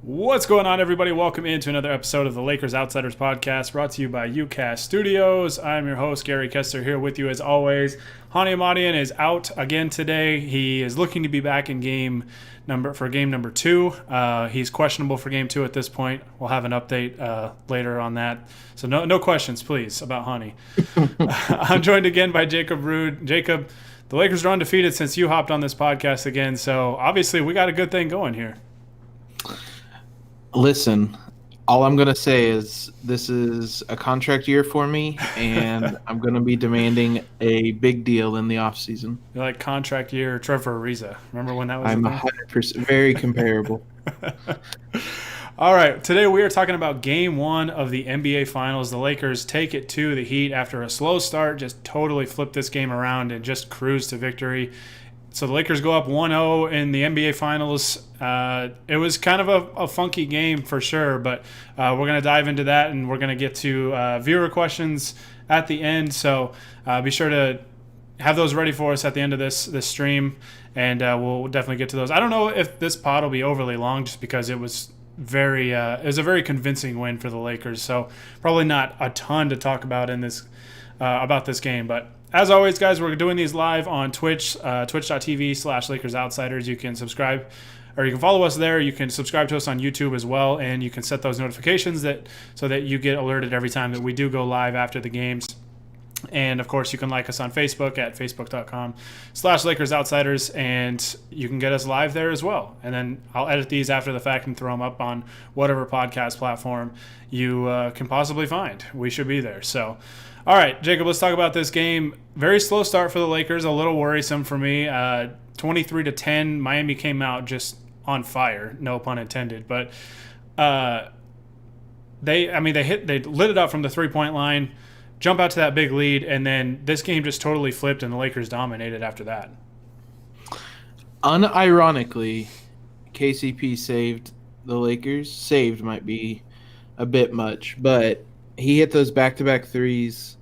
What's going on, everybody? Welcome into another episode of the Lakers Outsiders podcast, brought to you by UCast Studios. I'm your host, Gary Kester, here with you as always. Hani Amadian is out again today. He is looking to be back in game number 2. He's questionable for game 2 at this point. We'll have an update later on that. So no questions, please, about Hani. I'm joined again by Jacob Rude. Jacob, the Lakers are undefeated since you hopped on this podcast again, so obviously we got a good thing going here. Listen, all I'm going to say is this is a contract year for me, and I'm going to be demanding a big deal in the offseason. You're like contract year Trevor Ariza. Remember when that was? I'm 100% very comparable. All right, today we are talking about Game 1 of the NBA Finals. The Lakers take it to the Heat after a slow start, just totally flip this game around and just cruise to victory. So the Lakers go up 1-0 in the NBA Finals. It was kind of a funky game for sure, but we're going to dive into that, and we're going to get to viewer questions at the end. So be sure to have those ready for us at the end of this stream, and we'll definitely get to those. I don't know if this pod will be overly long, just because it was it was a very convincing win for the Lakers. So probably not a ton to talk about in this about this game, but. As always, guys, we're doing these live on Twitch, twitch.tv/LakersOutsiders. You can subscribe, or you can follow us there. You can subscribe to us on YouTube as well, and you can set those notifications so that you get alerted every time that we do go live after the games. And, of course, you can like us on Facebook at facebook.com/LakersOutsiders, and you can get us live there as well. And then I'll edit these after the fact and throw them up on whatever podcast platform you can possibly find. We should be there. So, all right, Jacob, let's talk about this game. Very slow start for the Lakers, a little worrisome for me. 23-10, Miami came out just on fire, no pun intended. But they lit it up from the three-point line, jump out to that big lead, and then this game just totally flipped, and the Lakers dominated after that. Unironically, KCP saved the Lakers. Saved might be a bit much, but he hit those back-to-back threes.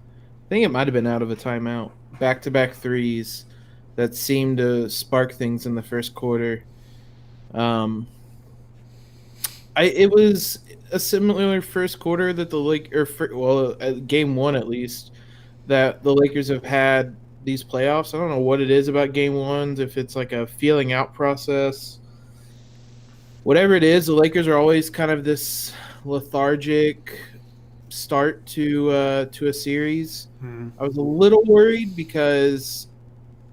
I think it might have been out of a timeout. Back-to-back threes that seemed to spark things in the first quarter. It was a similar first quarter that game 1 at least, that the Lakers have had these playoffs. I don't know what it is about game 1s, if it's like a feeling out process. Whatever it is, the Lakers are always kind of this lethargic start to a series. I was a little worried because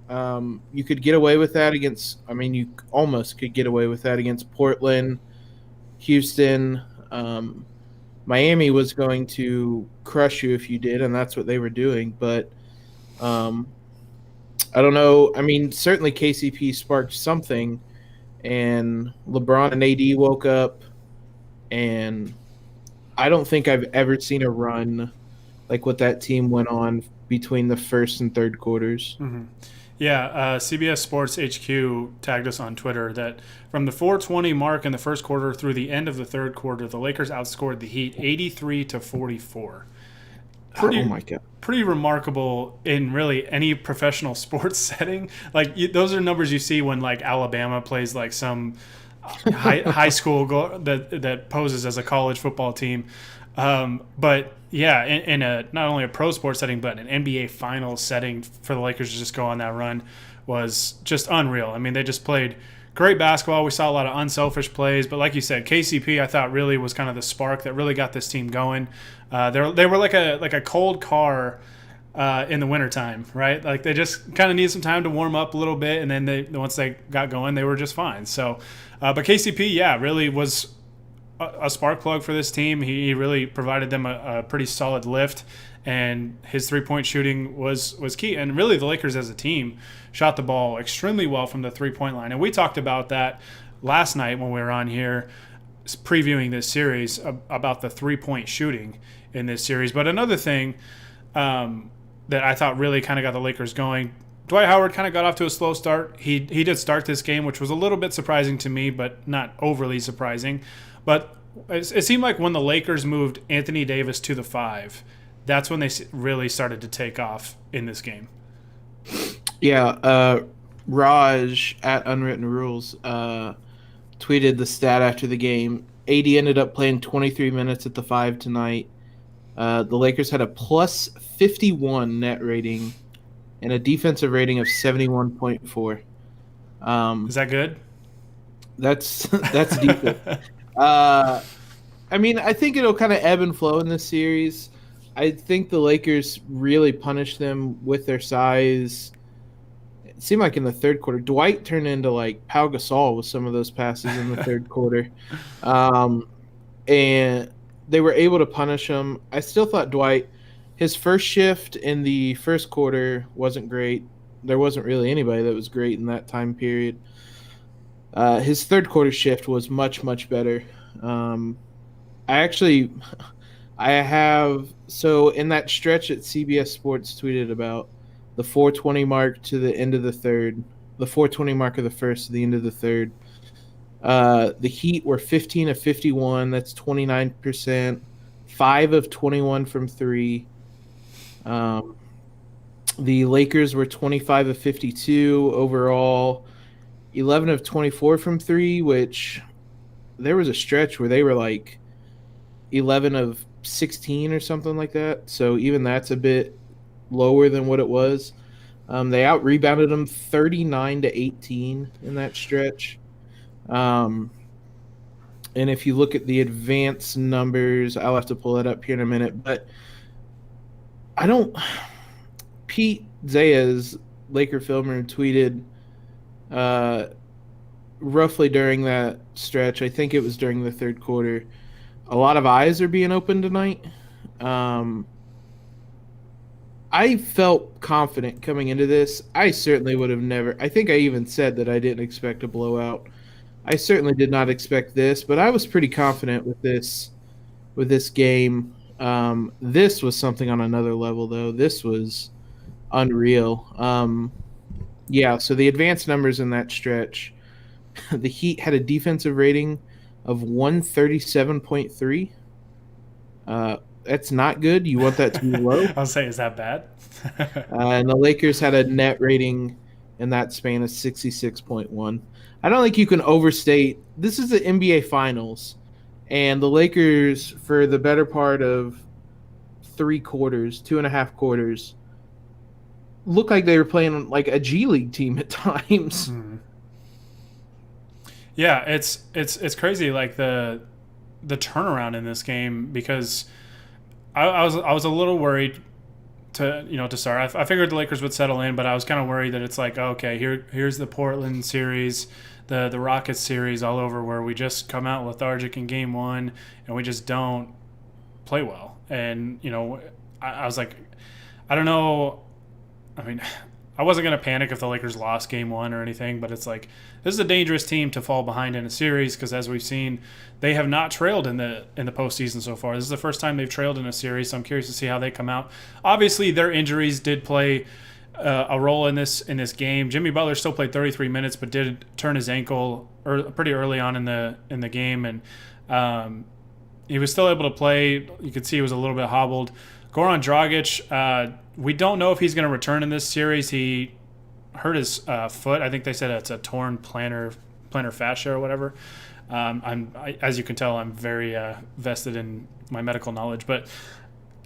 you could get away with that you almost could get away with that against Portland, Houston. Miami was going to crush you if you did, and that's what they were doing. But I don't know. I mean, certainly KCP sparked something, and LeBron and AD woke up, and I don't think I've ever seen a run like what that team went on between the first and third quarters. Mm-hmm. Yeah, CBS Sports HQ tagged us on Twitter that from the 4:20 mark in the first quarter through the end of the third quarter, the Lakers outscored the Heat 83-44. Oh my God. Pretty remarkable in really any professional sports setting. Like those are numbers you see when like Alabama plays like some high school that poses as a college football team. But yeah, in a not only a pro sports setting, but an NBA Finals setting for the Lakers to just go on that run was just unreal. I mean, they just played great basketball. We saw a lot of unselfish plays, but like you said, KCP I thought really was kind of the spark that really got this team going. They were like a cold car in the wintertime, right? Like they just kind of need some time to warm up a little bit, and then once they got going, they were just fine. So, but KCP, yeah, really was a spark plug for this team. He really provided them a pretty solid lift, and his three-point shooting was key. And really, the Lakers as a team shot the ball extremely well from the three-point line. And we talked about that last night when we were on here previewing this series about the three-point shooting in this series. But another thing that I thought really kind of got the Lakers going, Dwight Howard kind of got off to a slow start. He did start this game, which was a little bit surprising to me, but not overly surprising. But it seemed like when the Lakers moved Anthony Davis to the 5, that's when they really started to take off in this game. Yeah, Raj at Unwritten Rules tweeted the stat after the game. AD ended up playing 23 minutes at the 5 tonight. The Lakers had a plus 51 net rating and a defensive rating of 71.4. Is that good? That's decent. Uh, I mean, I think it'll kind of ebb and flow in this series. I think the Lakers really punished them with their size. It seemed like in the third quarter, Dwight turned into like Pau Gasol with some of those passes in the third quarter. Um, and they were able to punish him. I still thought Dwight, his first shift in the first quarter wasn't great. There wasn't really anybody that was great in that time period. His third quarter shift was much, much better. I actually, I have, so in that stretch that CBS Sports tweeted about, the 420 mark to the end of the third, the 420 mark of the first to the end of the third. The Heat were 15 of 51. That's 29%. 5 of 21 from three. The Lakers were 25 of 52 overall. 11 of 24 from three, which there was a stretch where they were like 11 of 16 or something like that. So even that's a bit lower than what it was. They out rebounded them 39 to 18 in that stretch. And if you look at the advanced numbers, I'll have to pull that up here in a minute. But I don't. Pete Zayas, Laker filmer, tweeted roughly during that stretch. I think it was during the third quarter. A lot of eyes are being opened tonight. I felt confident coming into this. I certainly would have never. I think I even said that I didn't expect a blowout. I certainly did not expect this, but I was pretty confident with this game. This was something on another level, though. This was unreal. Yeah, so the advanced numbers in that stretch, the Heat had a defensive rating of 137.3. That's not good. You want that to be low. I'll say, is that bad? And the Lakers had a net rating in that span of 66.1. I don't think you can overstate. This is the NBA Finals, and the Lakers, for the better part of 3 quarters, 2.5 quarters, looked like they were playing like a G League team at times. Yeah, it's crazy, like the turnaround in this game, because I was a little worried to start. I figured the Lakers would settle in, but I was kind of worried that it's like, okay, here's the Portland series, the Rockets series all over, where we just come out lethargic in game one and we just don't play well. And I was like, I don't know. I mean, I wasn't going to panic if the Lakers lost game one or anything, but it's like, this is a dangerous team to fall behind in a series, because as we've seen, they have not trailed in the postseason so far. This is the first time they've trailed in a series, so I'm curious to see how they come out. Obviously, their injuries did play a role in this game. Jimmy Butler still played 33 minutes, but did turn his ankle pretty early on in the game, and he was still able to play. You could see he was a little bit hobbled. Goran Dragic, we don't know if he's going to return in this series. He hurt his foot. I think they said it's a torn plantar fascia or whatever. As you can tell, I'm very vested in my medical knowledge. But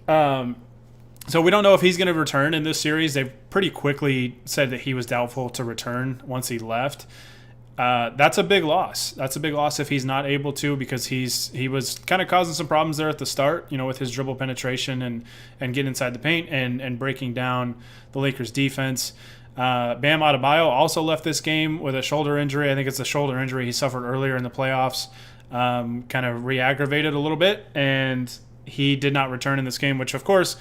so we don't know if he's going to return in this series. They've pretty quickly said that he was doubtful to return once he left. That's a big loss. That's a big loss if he's not able to, because he was kind of causing some problems there at the start, with his dribble penetration and getting inside the paint and breaking down the Lakers defense. Bam Adebayo also left this game with a shoulder injury. I think it's a shoulder injury he suffered earlier in the playoffs, kind of re-aggravated a little bit, and he did not return in this game, which, of course,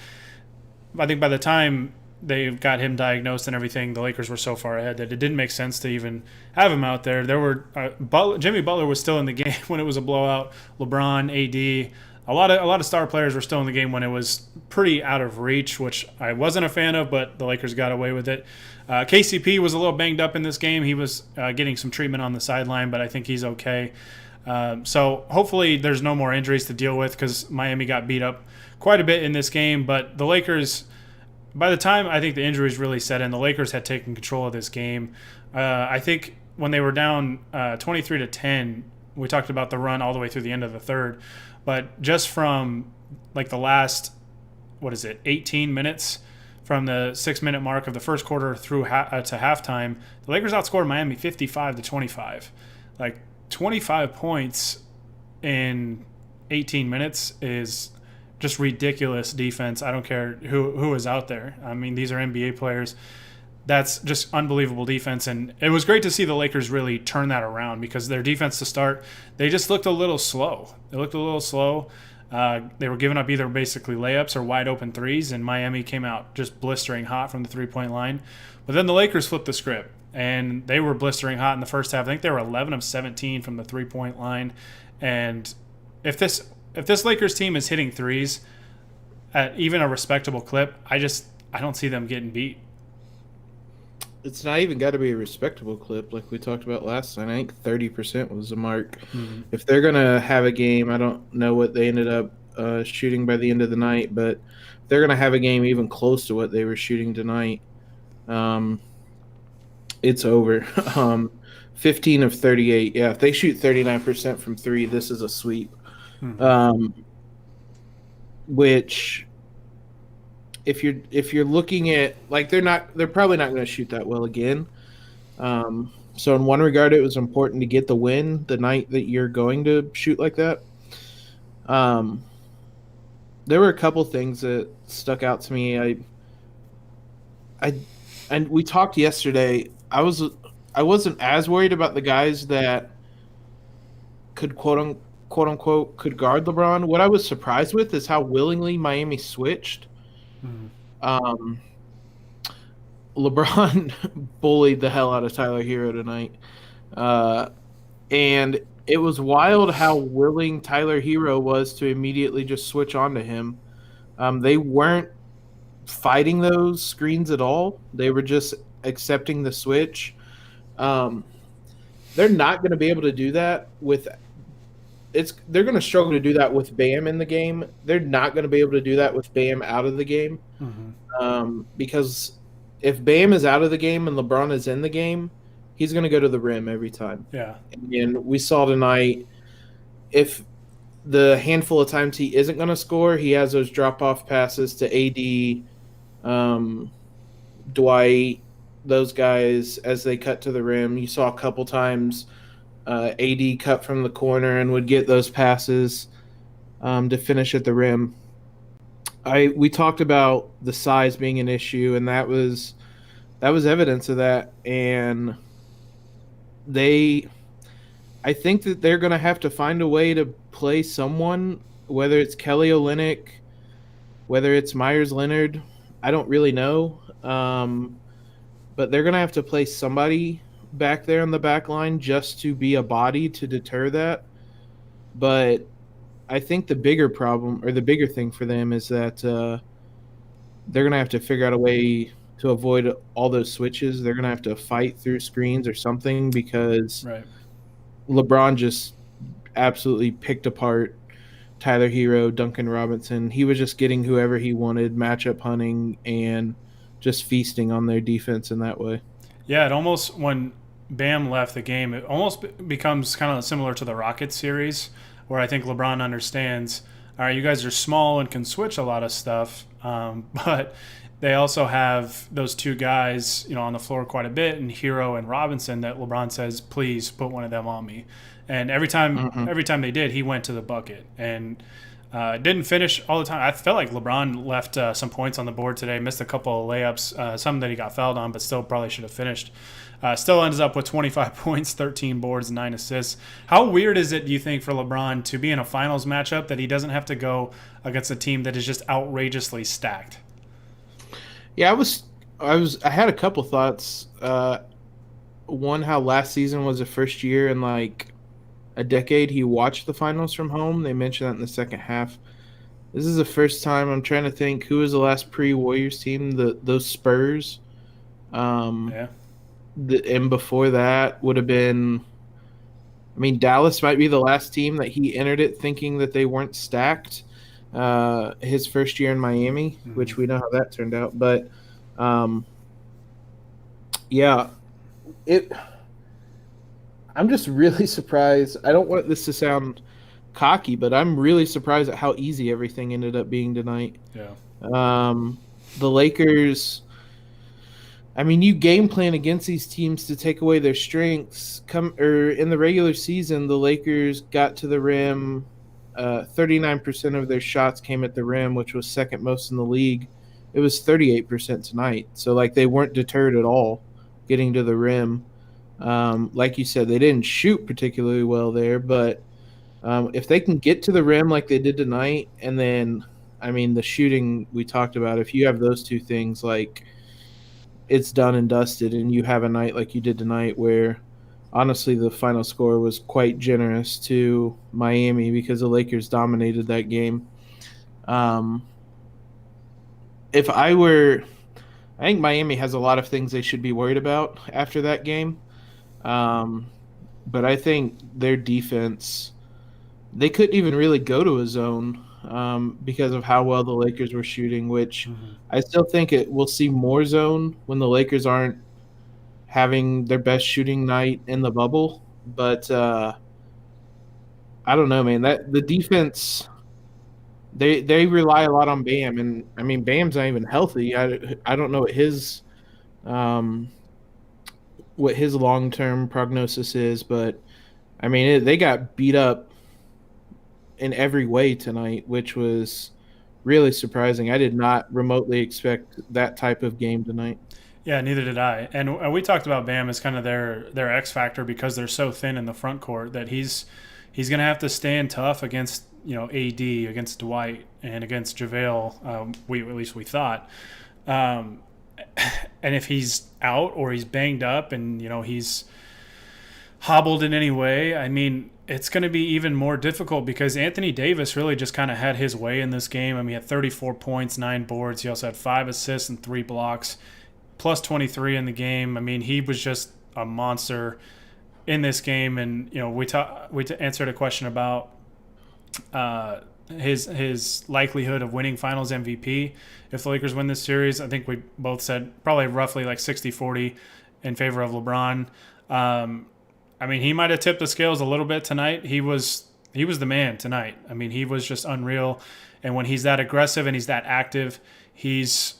I think by the time they got him diagnosed and everything, the Lakers were so far ahead that it didn't make sense to even have him out there. There were Jimmy Butler was still in the game when it was a blowout. LeBron, AD, a lot of star players were still in the game when it was pretty out of reach, which I wasn't a fan of, but the Lakers got away with it. KCP was a little banged up in this game. He was getting some treatment on the sideline, but I think he's okay. So hopefully there's no more injuries to deal with, because Miami got beat up quite a bit in this game. But the Lakers, by the time I think the injuries really set in, the Lakers had taken control of this game. I think when they were down 23-10 we talked about the run all the way through the end of the third, but just from like the last, what is it, 18 minutes from the 6 minute mark of the first quarter through to halftime, the Lakers outscored Miami 55-25. Like 25 points in 18 minutes is just ridiculous defense. I don't care who is out there. I mean, these are NBA players. That's just unbelievable defense, and it was great to see the Lakers really turn that around because their defense to start, they just looked a little slow. They were giving up either basically layups or wide open threes, and Miami came out just blistering hot from the 3-point line. But then the Lakers flipped the script, and they were blistering hot in the first half. I think they were 11 of 17 from the 3-point line. And if this Lakers team is hitting threes at even a respectable clip, I don't see them getting beat. It's not even got to be a respectable clip like we talked about last night. I think 30% was the mark. Mm-hmm. If they're going to have a game, I don't know what they ended up shooting by the end of the night, but if they're going to have a game even close to what they were shooting tonight, it's over. 15 of 38. Yeah, if they shoot 39% from three, this is a sweep. Mm-hmm. Which... If you're looking at, like, they're probably not going to shoot that well again. So in one regard, it was important to get the win the night that you're going to shoot like that. There were a couple things that stuck out to me. And we talked yesterday. I wasn't as worried about the guys that could quote unquote could guard LeBron. What I was surprised with is how willingly Miami switched. Mm-hmm. LeBron bullied the hell out of Tyler Hero tonight. And it was wild how willing Tyler Hero was to immediately just switch on to him. They weren't fighting those screens at all. They were just accepting the switch. They're not going to be able to do that with they're going to struggle to do that with Bam in the game. They're not going to be able to do that with Bam out of the game. Mm-hmm. Because if Bam is out of the game and LeBron is in the game, he's going to go to the rim every time. Yeah. And we saw tonight, if the handful of times he isn't going to score, he has those drop-off passes to AD, Dwight, those guys as they cut to the rim. You saw a couple times AD cut from the corner and would get those passes to finish at the rim. We talked about the size being an issue, and that was evidence of that. And I think that they're going to have to find a way to play someone, whether it's Kelly Olynyk, whether it's Myers Leonard. I don't really know, but they're going to have to play somebody back there on the back line just to be a body to deter that. But I think the bigger problem, or the bigger thing for them, is that they're going to have to figure out a way to avoid all those switches. They're going to have to fight through screens or something, because LeBron just absolutely picked apart Tyler Hero, Duncan Robinson. He was just getting whoever he wanted, matchup hunting, and just feasting on their defense in that way. Yeah, it almost, when Bam left the game, it almost becomes kind of similar to the Rockets series, where I think LeBron understands, all right, you guys are small and can switch a lot of stuff, but they also have those two guys, on the floor quite a bit, and Hero and Robinson, that LeBron says, please put one of them on me. And every time they did, he went to the bucket. And didn't finish all the time. I felt like LeBron left some points on the board today, missed a couple of layups, some that he got fouled on, but still probably should have finished. Still ends up with 25 points, 13 boards, 9 assists. How weird is it, do you think, for LeBron to be in a finals matchup that he doesn't have to go against a team that is just outrageously stacked? Yeah, I had a couple thoughts. One, how last season was the first year in like a decade he watched the finals from home. They mentioned that in the second half. This is the first time. I'm trying to think, who was the last pre-Warriors team? Those Spurs. And before that would have been, Dallas might be the last team that he entered it thinking that they weren't stacked. His first year in Miami, which we know how that turned out. But I'm just really surprised. I don't want this to sound cocky, but I'm really surprised at how easy everything ended up being tonight. Yeah. Um, the Lakers. I mean, you game plan against these teams to take away their strengths. Come or in the regular season, the Lakers got to the rim. 39% of their shots came at the rim, which was second most in the league. It was 38% tonight. So like they weren't deterred at all getting to the rim. Like you said, they didn't shoot particularly well there, but if they can get to the rim like they did tonight, and then I mean the shooting we talked about, if you have those two things, like it's done and dusted, and you have a night like you did tonight where honestly the final score was quite generous to Miami because the Lakers dominated that game. Um, if I were, I think Miami has a lot of things they should be worried about after that game. Um, but I think their defense, they couldn't even really go to a zone because of how well the Lakers were shooting, which Hmm. I still think it will see more zone when the Lakers aren't having their best shooting night in the bubble. But I don't know, man. That the defense they rely a lot on Bam, and I mean Bam's not even healthy. I don't know um, what his long term prognosis is, but I mean they got beat up in every way tonight, which was really surprising. I did not remotely expect that type of game tonight. Yeah, neither did I. And we talked about Bam as kind of their X factor because they're so thin in the front court that he's going to have to stand tough against AD, against Dwight, and against JaVale. We at least we thought. Um, and if he's out or he's banged up and he's hobbled in any way, I mean, it's going to be even more difficult because Anthony Davis really just kind of had his way in this game. I mean, he had 34 points, 9 boards. He also had 5 assists and 3 blocks, plus 23 in the game. I mean, he was just a monster in this game. And we answered a question about his likelihood of winning Finals MVP if the Lakers win this series. I think we both said probably roughly like 60-40 in favor of LeBron. I mean, he might have tipped the scales a little bit tonight. He was the man tonight. I mean, he was just unreal. And when he's that aggressive and he's that active, he's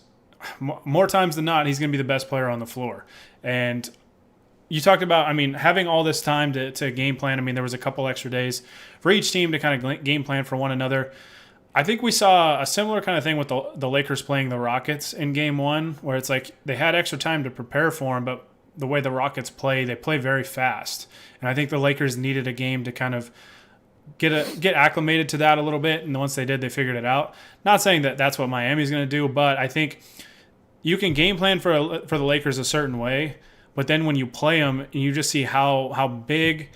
more times than not he's going to be the best player on the floor. And you talked about, I mean, having all this time to game plan. I mean, there was a couple extra days for each team to kind of game plan for one another. I think we saw a similar kind of thing with the Lakers playing the Rockets in game one, where it's like they had extra time to prepare for them, but the way the Rockets play, they play very fast. And I think the Lakers needed a game to kind of get acclimated to that a little bit. And once they did, they figured it out. Not saying that that's what Miami's going to do, but I think you can game plan for the Lakers a certain way, but then when you play them, you just see how big,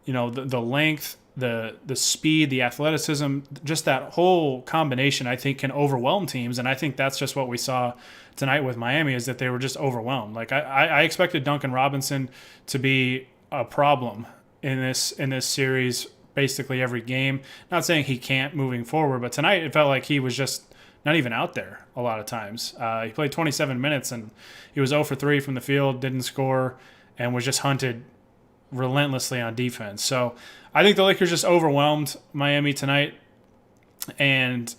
the length, the speed, the athleticism, just that whole combination, I think can overwhelm teams. And I think that's just what we saw tonight with Miami, is that they were just overwhelmed. Like I expected Duncan Robinson to be a problem in this series basically every game. Not saying he can't moving forward, but tonight it felt like he was just not even out there a lot of times. He played 27 minutes and he was 0 for 3 from the field, didn't score, and was just hunted relentlessly on defense. So I think the Lakers just overwhelmed Miami tonight, and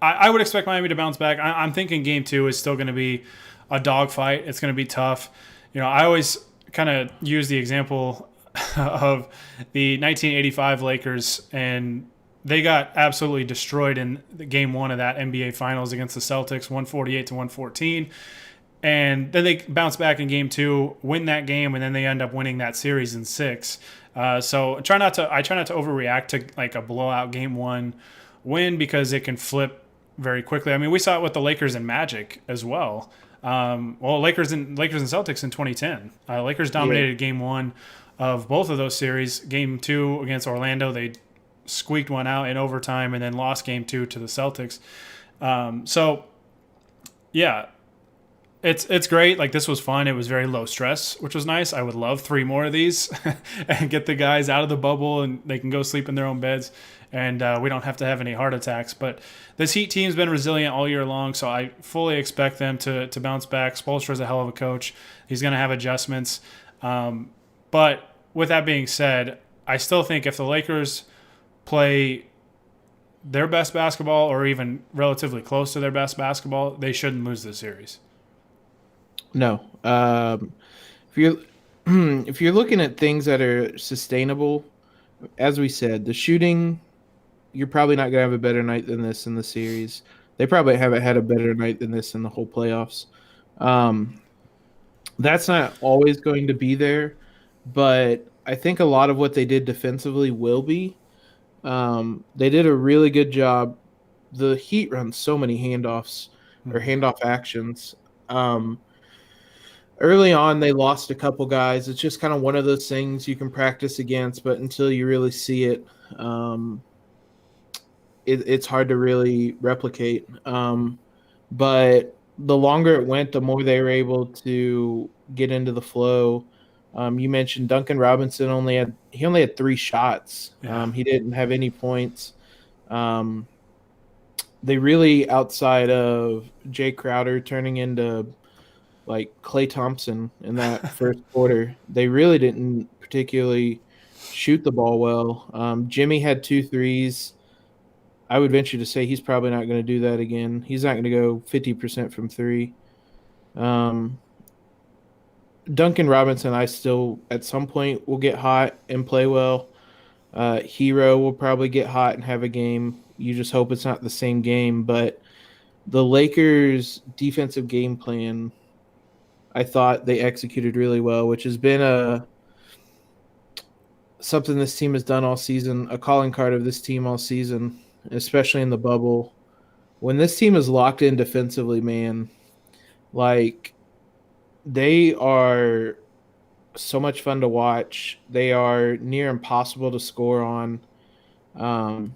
I would expect Miami to bounce back. I'm thinking game two is still going to be a dogfight. It's going to be tough. I always kind of use the example of the 1985 Lakers, and they got absolutely destroyed in the game one of that NBA Finals against the Celtics, 148-114. And then they bounce back in game two, win that game, and then they end up winning that series in 6. So I try not to overreact to like a blowout game one win because it can flip very quickly. I mean, we saw it with the Lakers and Magic as well. Lakers and Celtics in 2010. Lakers dominated game one of both of those series. Game two against Orlando, they squeaked one out in overtime and then lost game two to the Celtics. So, yeah. It's great. Like, this was fun. It was very low stress, which was nice. I would love 3 more of these and get the guys out of the bubble and they can go sleep in their own beds, and we don't have to have any heart attacks. But this Heat team's been resilient all year long, so I fully expect them to bounce back. Spoelstra's a hell of a coach. He's going to have adjustments. But with that being said, I still think if the Lakers play their best basketball or even relatively close to their best basketball, they shouldn't lose this series. No. If you're if you're looking at things that are sustainable, as we said, the shooting, you're probably not gonna have a better night than this in the series. They probably haven't had a better night than this in the whole playoffs. Um, that's not always going to be there, but I think a lot of what they did defensively will be. They did a really good job. The Heat run so many handoffs or Mhm. handoff actions. Um, Early on, they lost a couple guys. It's just kind of one of those things you can practice against, but until you really see it, um, it's hard to really replicate. But the longer it went, the more they were able to get into the flow. You mentioned Duncan Robinson only had 3 shots. Yeah. He didn't have any points. Um, they really, outside of Jay Crowder turning into like Clay Thompson in that first quarter, they really didn't particularly shoot the ball well. Jimmy had 2 threes. I would venture to say he's probably not going to do that again. He's not going to go 50% from three. Um, Duncan Robinson, I still at some point will get hot and play well. Hero will probably get hot and have a game. You just hope it's not the same game. But the Lakers' defensive game plan, I thought they executed really well, which has been a something this team has done all season, a calling card of this team all season, especially in the bubble. When this team is locked in defensively, man, like they are so much fun to watch. They are near impossible to score on. Um,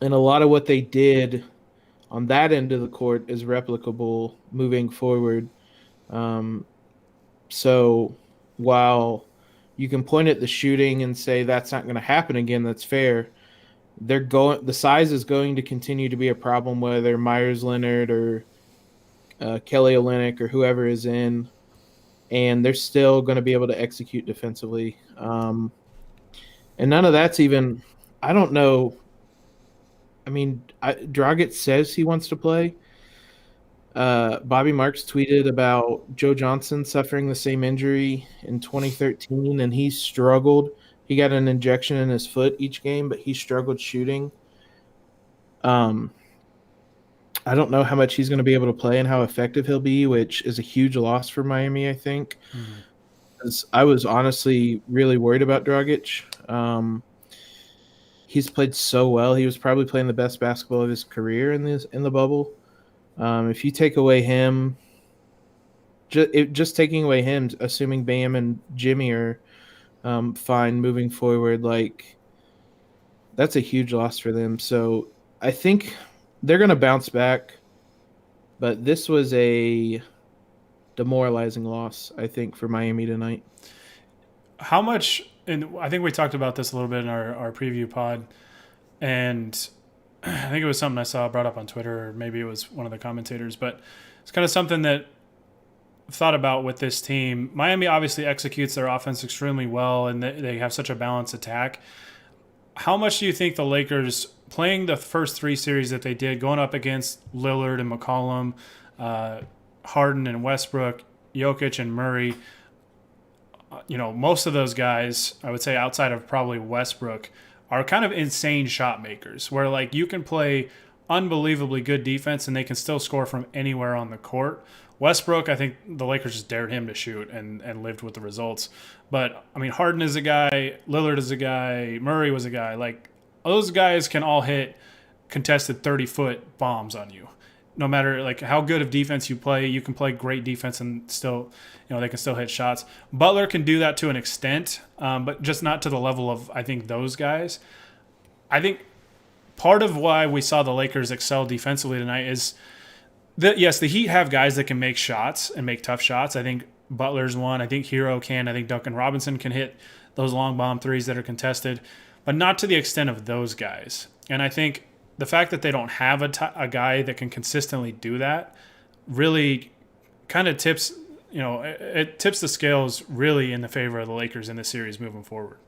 and a lot of what they did on that end of the court is replicable moving forward. Um, so while you can point at the shooting and say that's not going to happen again, that's fair. The size is going to continue to be a problem, whether Myers Leonard or Kelly Olynyk or whoever is in, and they're still going to be able to execute defensively. And none of that's even. I don't know. I mean, Dragic says he wants to play. Bobby Marks tweeted about Joe Johnson suffering the same injury in 2013, and he struggled. He got an injection in his foot each game, but he struggled shooting. Um, I don't know how much he's going to be able to play and how effective he'll be, which is a huge loss for Miami, I think. Mhm. 'Cause I was honestly really worried about Dragic. He's played so well. He was probably playing the best basketball of his career in the bubble. If you take away him, just taking away him, assuming Bam and Jimmy are fine moving forward, like that's a huge loss for them. So I think they're going to bounce back, but this was a demoralizing loss, I think, for Miami tonight. How much, and I think we talked about this a little bit in our preview pod, and I think it was something I saw brought up on Twitter, or maybe it was one of the commentators, but it's kind of something that I've thought about with this team. Miami obviously executes their offense extremely well, and they have such a balanced attack. How much do you think the Lakers, playing the first 3 series that they did, going up against Lillard and McCollum, Harden and Westbrook, Jokic and Murray, most of those guys, I would say outside of probably Westbrook, are kind of insane shot makers where like you can play unbelievably good defense and they can still score from anywhere on the court. Westbrook, I think the Lakers just dared him to shoot and lived with the results. But I mean, Harden is a guy, Lillard is a guy, Murray was a guy. Like those guys can all hit contested 30-foot bombs on you. No matter like how good of defense you play, you can play great defense and still, they can still hit shots. Butler can do that to an extent, but just not to the level of I think those guys. I think part of why we saw the Lakers excel defensively tonight is that yes, the Heat have guys that can make shots and make tough shots. I think Butler's one. I think Hero can. I think Duncan Robinson can hit those long bomb threes that are contested, but not to the extent of those guys. And I think the fact that they don't have a guy that can consistently do that really kind of tips it tips the scales really in the favor of the Lakers in this series moving forward.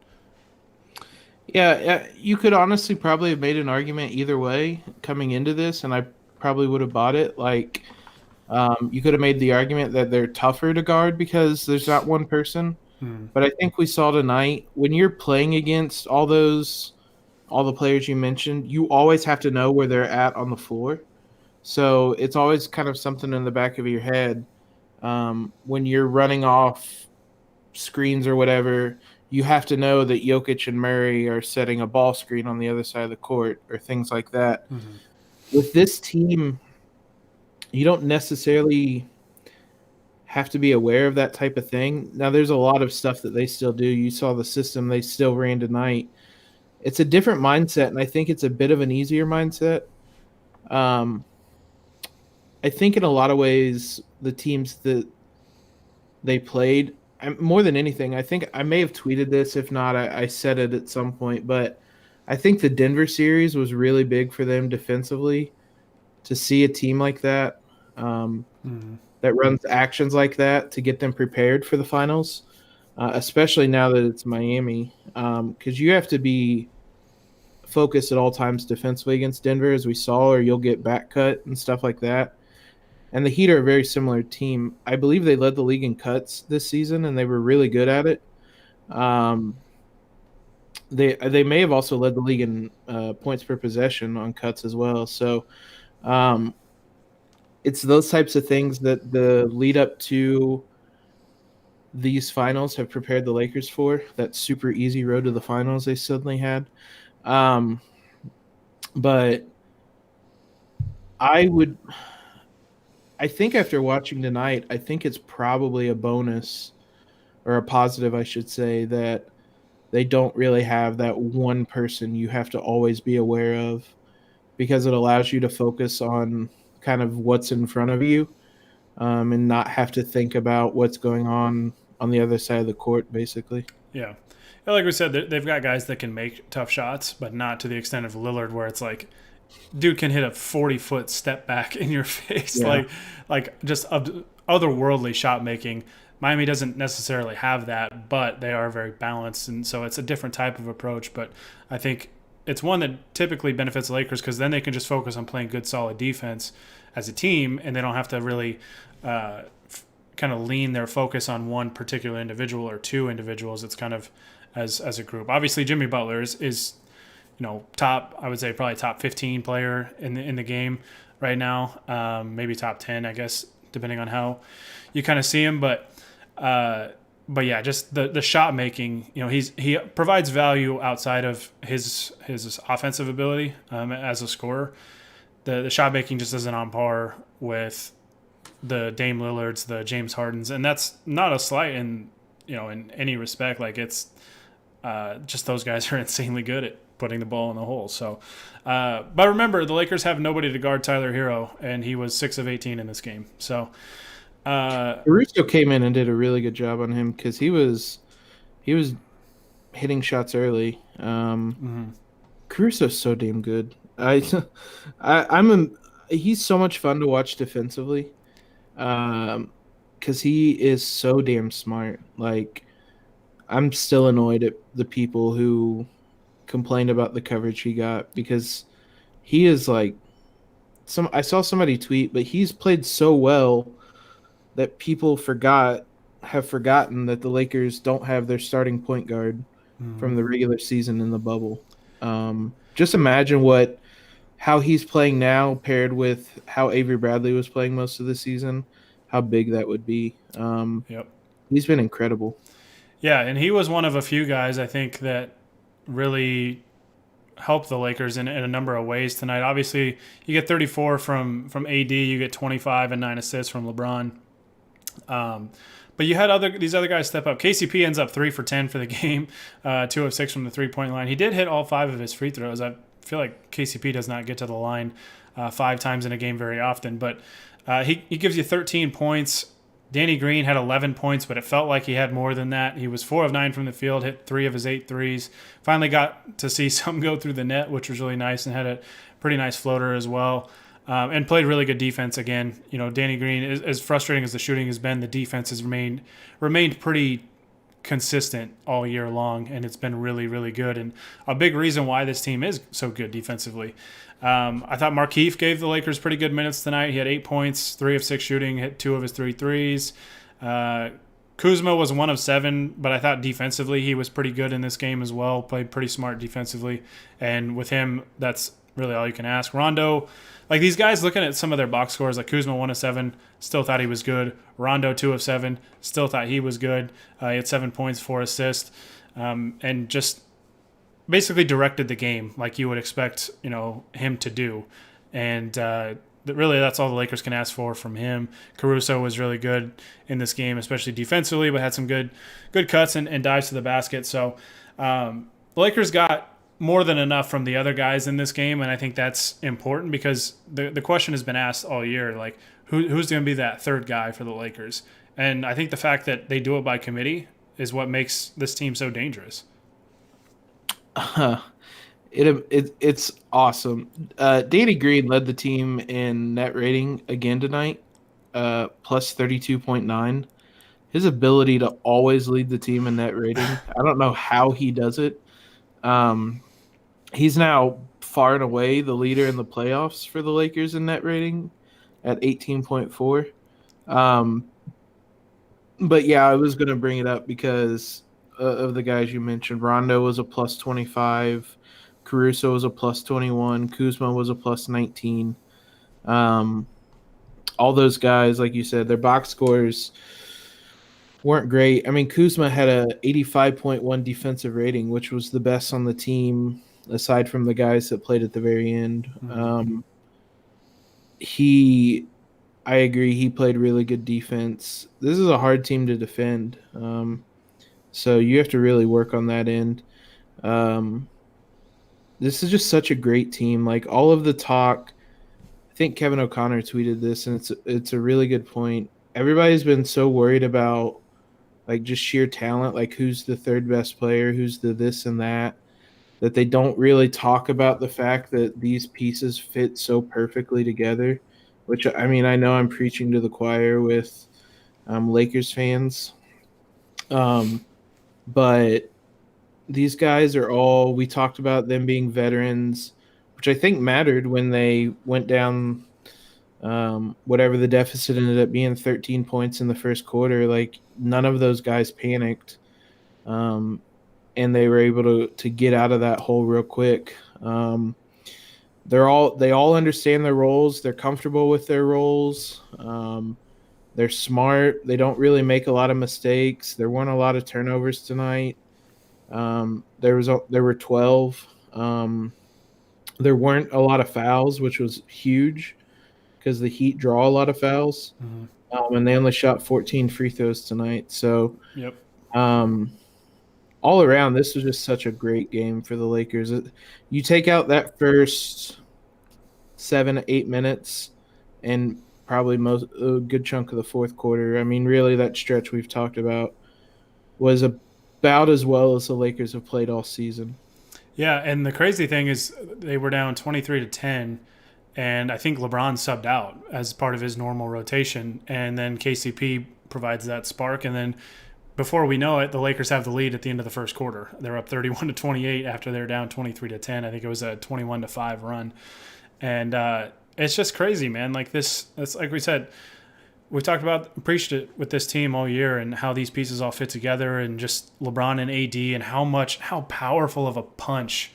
Yeah, you could honestly probably have made an argument either way coming into this, and I probably would have bought it. Like, you could have made the argument that they're tougher to guard because there's not one person. Hmm. But I think we saw tonight when you're playing against all the players you mentioned, you always have to know where they're at on the floor. So it's always kind of something in the back of your head when you're running off screens or whatever. You have to know that Jokic and Murray are setting a ball screen on the other side of the court or things like that. Hmm. With this team, you don't necessarily have to be aware of that type of thing. Now, there's a lot of stuff that they still do. You saw the system they still ran tonight. It's a different mindset, and I think it's a bit of an easier mindset. Um, I think in a lot of ways, the teams that they played, more than anything, I think I may have tweeted this. If not, I said it at some point, but I think the Denver series was really big for them defensively to see a team like that. Hmm. That runs actions like that to get them prepared for the finals, especially now that it's Miami, because you have to be focused at all times defensively against Denver, as we saw, or you'll get back cut and stuff like that. And the Heat are a very similar team. I believe they led the league in cuts this season, and they were really good at it. Um, they may have also led the league in points per possession on cuts as well. So um, it's those types of things that the lead up to these finals have prepared the Lakers for. That super easy road to the finals they suddenly had. Um, but I would, I think after watching tonight, I think it's probably a bonus or a positive, I should say, that they don't really have that one person you have to always be aware of because it allows you to focus on kind of what's in front of you and not have to think about what's going on the other side of the court, basically. Yeah. Like we said, they've got guys that can make tough shots, but not to the extent of Lillard, where it's like, dude can hit a 40-foot step back in your face, Yeah. like just otherworldly shot making. Miami doesn't necessarily have that, but they are very balanced, and so it's a different type of approach. But I think it's one that typically benefits the Lakers because then they can just focus on playing good, solid defense as a team, and they don't have to really kind of lean their focus on one particular individual or two individuals. It's kind of as a group. Obviously, Jimmy Butler is top, I would say probably top 15 player in the game right now, maybe top 10, I guess, depending on how you kind of see him. But yeah, just the shot making, he provides value outside of his offensive ability as a scorer. The shot making just isn't on par with the Dame Lillards, the James Hardens, and that's not a slight in any respect. Like it's just those guys are insanely good at putting the ball in the hole. So, but remember, the Lakers have nobody to guard Tyler Hero, and he was 6 of 18 in this game. So, Caruso came in and did a really good job on him because he was hitting shots early. Caruso's so damn good. He's so much fun to watch defensively, because he is so damn smart. Like I'm still annoyed at the people who complained about the coverage he got because he is like I saw somebody tweet, but he's played so well that people have forgotten that the Lakers don't have their starting point guard from the regular season in the bubble. Just imagine how he's playing now paired with how Avery Bradley was playing most of the season, how big that would be. yep. He's been incredible. Yeah, and he was one of a few guys I think that really helped the Lakers in a number of ways tonight. Obviously, you get 34 from AD, you get 25 and 9 assists from LeBron. But you had these other guys step up. KCP ends up 3 for 10 for the game, 2 of 6 from the 3-point line. He did hit all 5 of his free throws. I feel like KCP does not get to the line 5 times in a game very often, but he gives you 13 points. Danny Green had 11 points, but it felt like he had more than that. He was 4 of 9 from the field, hit 3 of his 8 threes. Finally got to see some go through the net, which was really nice, and had a pretty nice floater as well. and played really good defense again. You know, Danny Green, as frustrating as the shooting has been, the defense has remained pretty consistent all year long, and it's been really, really good. And a big reason why this team is so good defensively. I thought Markieff gave the Lakers pretty good minutes tonight. He had 8 points, 3 of 6 shooting, hit 2 of his 3 threes. Kuzma was 1 of 7, but I thought defensively he was pretty good in this game as well. Played pretty smart defensively, and with him, that's really all you can ask. Rondo, like these guys, looking at some of their box scores, like Kuzma 1 of 7, still thought he was good. Rondo 2 of 7, still thought he was good. He had 7 points, 4 assists, and just basically directed the game like you would expect, him to do. And really, that's all the Lakers can ask for from him. Caruso was really good in this game, especially defensively, but had some good cuts and dives to the basket. So the Lakers got more than enough from the other guys in this game, and I think that's important because the question has been asked all year, like who's going to be that third guy for the Lakers? And I think the fact that they do it by committee is what makes this team so dangerous. It's awesome. Danny Green led the team in net rating again tonight, plus 32.9. His ability to always lead the team in net rating, I don't know how he does it. He's now far and away the leader in the playoffs for the Lakers in net rating at 18.4. But yeah, I was going to bring it up because of the guys you mentioned. Rondo was a plus 25. Caruso was a plus 21. Kuzma was a plus 19. All those guys, like you said, their box scores weren't great. I mean, Kuzma had a 85.1 defensive rating, which was the best on the team aside from the guys that played at the very end. Mm-hmm. I agree, he played really good defense. This is a hard team to defend. So you have to really work on that end. This is just such a great team. Like all of the talk, I think Kevin O'Connor tweeted this, and it's a really good point. Everybody's been so worried about like just sheer talent, like who's the third best player, who's the this and that they don't really talk about the fact that these pieces fit so perfectly together. Which, I mean, I know I'm preaching to the choir with Lakers fans. But these guys are all, we talked about them being veterans, which I think mattered when they went down whatever the deficit ended up being, 13 points in the first quarter. Like, none of those guys panicked. And they were able to get out of that hole real quick. They all understand their roles. They're comfortable with their roles. They're smart. They don't really make a lot of mistakes. There weren't a lot of turnovers tonight. There were 12. There weren't a lot of fouls, which was huge because the Heat draw a lot of fouls. Mm-hmm. And they only shot 14 free throws tonight. So, Yep. All around, this was just such a great game for the Lakers. You take out that first 7-8 minutes and probably a good chunk of the fourth quarter. I mean, really, that stretch we've talked about was about as well as the Lakers have played all season. Yeah, and the crazy thing is they were down 23-10, and I think LeBron subbed out as part of his normal rotation, and then KCP provides that spark, and then before we know it, the Lakers have the lead at the end of the first quarter. They're up 31-28 after they're down 23-10. I think it was a 21-5 run, and it's just crazy, man. Like this, it's like we said, we preached it with this team all year, and how these pieces all fit together, and just LeBron and AD, and how powerful of a punch,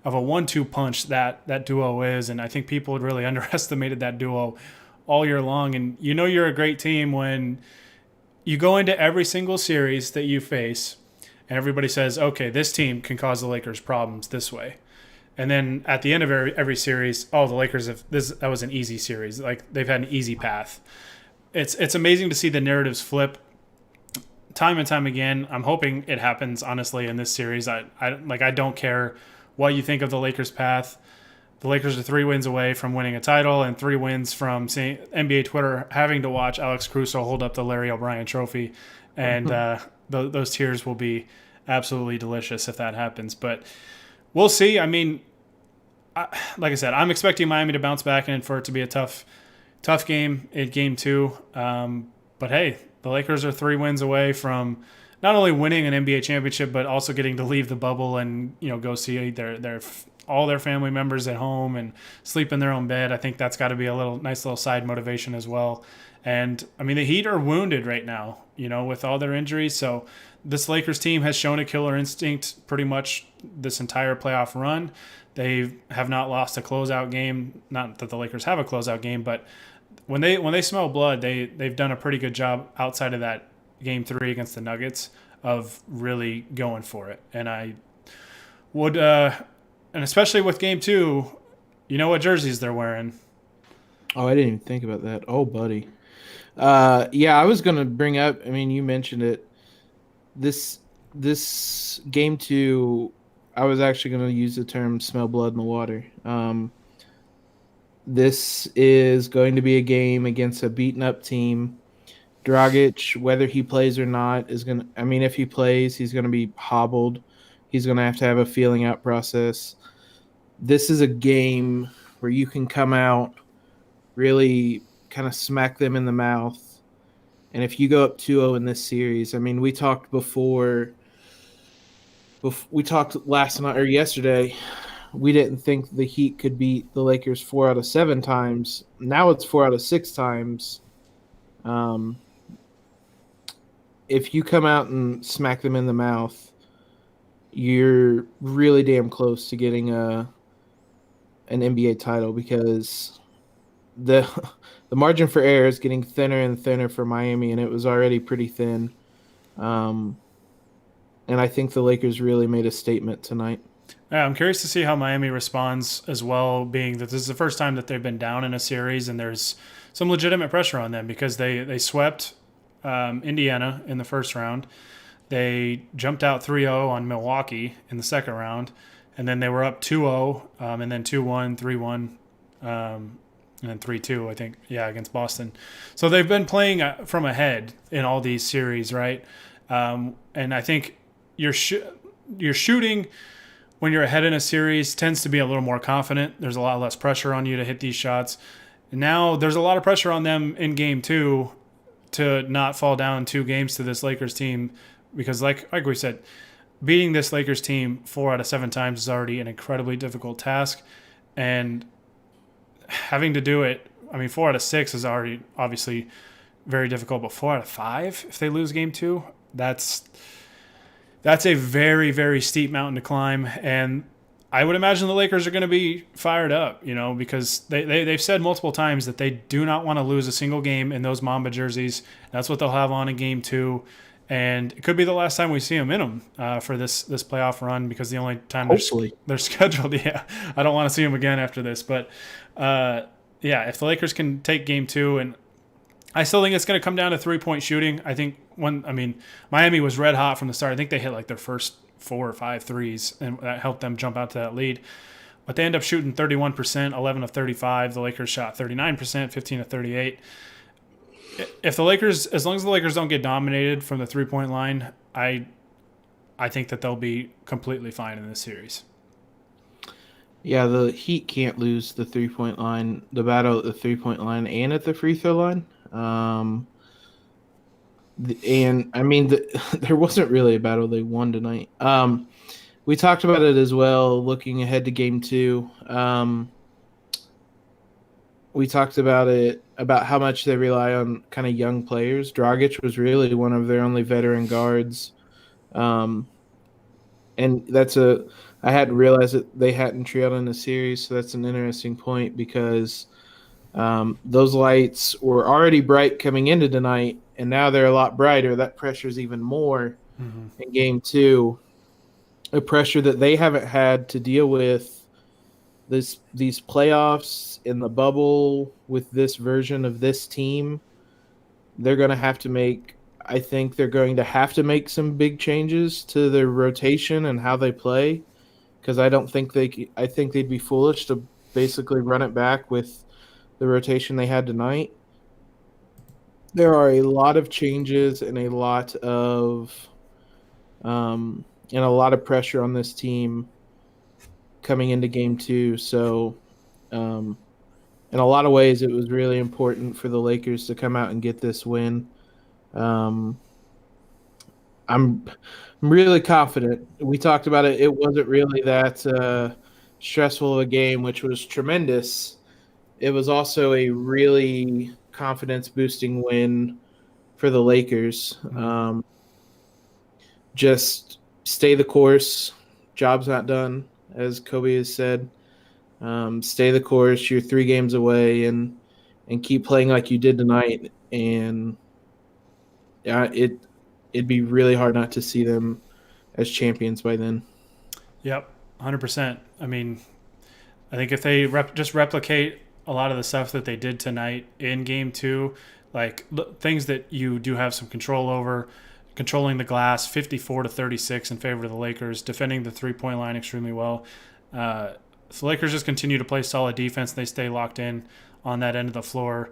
of a 1-2 punch that duo is. And I think people had really underestimated that duo all year long. And you're a great team when you go into every single series that you face and everybody says, okay, this team can cause the Lakers problems this way. And then at the end of every series, the Lakers that was an easy series. Like they've had an easy path. It's amazing to see the narratives flip time and time again. I'm hoping it happens, honestly, in this series. I don't care what you think of the Lakers' path. The Lakers are 3 wins away from winning a title and 3 wins from seeing NBA Twitter having to watch Alex Caruso hold up the Larry O'Brien trophy. And those tears will be absolutely delicious if that happens. But we'll see. I mean, like I said, I'm expecting Miami to bounce back and for it to be a tough game in game two. But hey, the Lakers are 3 wins away from not only winning an NBA championship, but also getting to leave the bubble and go see their all their family members at home and sleep in their own bed. I think that's got to be a nice little side motivation as well. And I mean, the Heat are wounded right now, with all their injuries. So this Lakers team has shown a killer instinct pretty much this entire playoff run. They have not lost a closeout game. Not that the Lakers have a closeout game, but when they smell blood, they've done a pretty good job outside of that game 3 against the Nuggets of really going for it. And I would, and especially with game 2, you know what jerseys they're wearing. Oh, I didn't even think about that. Oh, buddy. Yeah, I was gonna bring up. I mean, you mentioned it. This game 2, I was actually gonna use the term "smell blood in the water." This is going to be a game against a beaten up team. Dragic, whether he plays or not, is going to, I mean, if he plays, he's going to be hobbled. He's going to have a feeling out process. This is a game where you can come out, really kind of smack them in the mouth. And if you go up 2-0 in this series, I mean, we talked we talked last night or yesterday. We didn't think the Heat could beat the Lakers 4 out of 7 times. Now it's 4 out of 6 times. If you come out and smack them in the mouth, you're really damn close to getting an NBA title, because the margin for error is getting thinner and thinner for Miami, and it was already pretty thin. And I think the Lakers really made a statement tonight. Yeah, I'm curious to see how Miami responds as well, being that this is the first time that they've been down in a series and there's some legitimate pressure on them because they swept Indiana in the first round. They jumped out 3-0 on Milwaukee in the second round, and then they were up 2-0, and then 2-1, 3-1, and then 3-2, I think, against Boston. So they've been playing from ahead in all these series, right? And I think your shooting when you're ahead in a series tends to be a little more confident. There's a lot less pressure on you to hit these shots. Now there's a lot of pressure on them in game 2 to not fall down 2 games to this Lakers team, because like we said, beating this Lakers team 4 out of 7 times is already an incredibly difficult task, and having to do it, I mean, 4 out of 6 is already obviously very difficult, but 4 out of 5 if they lose game 2, that's a very, very steep mountain to climb. And I would imagine the Lakers are going to be fired up, because they've said multiple times that they do not want to lose a single game in those Mamba jerseys. That's what they'll have on in game 2. And it could be the last time we see them in them for this playoff run, because the only time they're scheduled. Yeah, I don't want to see them again after this. But, if the Lakers can take game 2, and I still think it's going to come down to 3-point shooting. I think Miami was red hot from the start. I think they hit like their first 4 or 5 threes, and that helped them jump out to that lead. But they end up shooting 31%, 11 of 35. The Lakers shot 39%, 15 of 38. If the Lakers, as long as the Lakers don't get dominated from the 3-point line, I think that they'll be completely fine in this series. Yeah, the Heat can't lose the 3-point line, the battle at the 3-point line and at the free throw line. And I mean, there wasn't really a battle. They won tonight. We talked about it as well, looking ahead to game 2. We talked about how much they rely on kind of young players. Dragic was really one of their only veteran guards. And I hadn't realized that they hadn't trailed in the series, so that's an interesting point, because those lights were already bright coming into tonight, and now they're a lot brighter. That pressure's even more in game 2. A pressure that they haven't had to deal with these playoffs in the bubble with this version of this team. They're going to have to make I think they're going to have to make some big changes to their rotation and how they play, because I think they'd be foolish to basically run it back with the rotation they had tonight. There are a lot of changes and a lot of pressure on this team coming into game two. So, um, in a lot of ways, it was really important for the Lakers to come out and get this win. Um, I'm really confident. We talked about it. It wasn't really that stressful of a game, which was tremendous. It was also a really confidence boosting win for the Lakers. Just stay the course. Job's not done, as Kobe has said. Stay the course. You're 3 games away, and keep playing like you did tonight. And yeah, it'd be really hard not to see them as champions by then. Yep, 100%. I mean, I think if they just replicate a lot of the stuff that they did tonight in game two, like things that you do have some control over, controlling the glass 54-36 in favor of the Lakers, defending the 3-point line extremely well. So the Lakers just continue to play solid defense. They stay locked in on that end of the floor.